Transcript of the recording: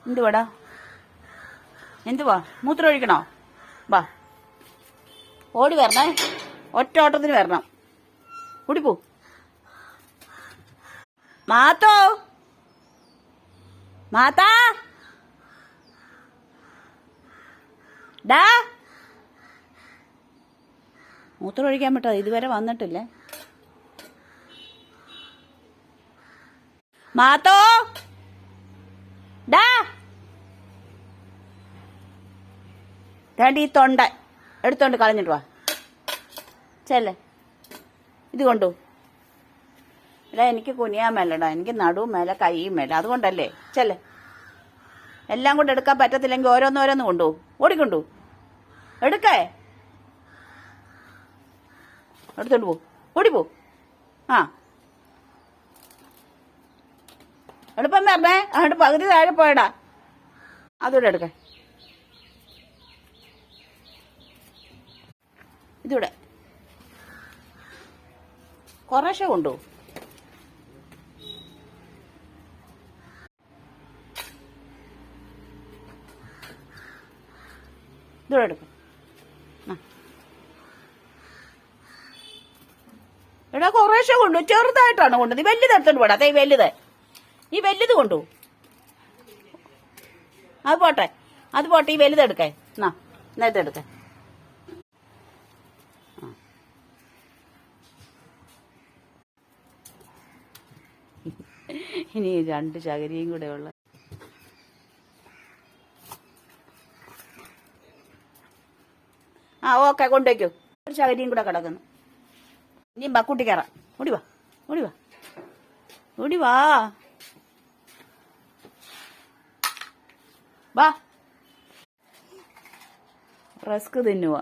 എന്തുവാടാ? എന്തുവാ? മൂത്രം ഒഴിക്കണോ? വാ, ഓടി വരണേ. ഒറ്റ ഓട്ടത്തിന് വരണം. ഓടിപ്പോ. മാത്തോ, മാത്താ, ഡാ. മൂത്രം ഒഴിക്കാൻ പറ്റാ, ഇതുവരെ വന്നിട്ടില്ലേ? മാത്തോ, ഡാ. വേണ്ട, ഈ തൊണ്ട എടുത്തോണ്ട് കളഞ്ഞിട്ട് വാ. ചെല്ലേ, ഇത് കൊണ്ടു. എടാ, എനിക്ക് കുനിയാൻ മേലടാ, എനിക്ക് നടുവും മേല കൈയും മേല, അതുകൊണ്ടല്ലേ. ചെല്ലേ, എല്ലാം കൊണ്ട് എടുക്കാൻ പറ്റത്തില്ലെങ്കിൽ ഓരോന്നോരോന്ന് കൊണ്ടു. ഓടിക്കൊണ്ടു എടുക്കേ. എടുത്തോണ്ട് പോ, ഓടിപ്പോ. ആ, എളുപ്പം വരണേ. അങ്ങോട്ട് പകുതി താഴെ പോയടാ. അതുകൂടെ എടുക്കേ. ഇതൂടെ കുറേശ്ശെ കൊണ്ടു. ഇതൂടെ എടുക്കും. എടാ, കുറേശ്ശെ കൊണ്ടു. ചെറുതായിട്ടാണ് കൊണ്ടു. നീ വലുത് എടുത്തോണ്ട് പോടാ. ഈ വലുത്, ഈ വലുത് കൊണ്ടു. അത് പോട്ടെ, അത് പോട്ടെ. ഈ വലുത് എടുക്കേ. എന്നാ, നേരത്തെ എടുക്കേ. ഇനി 2 ചകരിയും കൂടെ ഉള്ള. ആ, ഓക്കെ, കൊണ്ടുവയ്ക്കൂ. 1 ചകരിയും കൂടെ കിടക്കുന്നു. ഇനിയും ബക്കൂട്ടി കയറാം. ഓടിവാ, ഓടിവാ, ഓടിവാ. വാ, റസ്ക് തിന്നുവാ.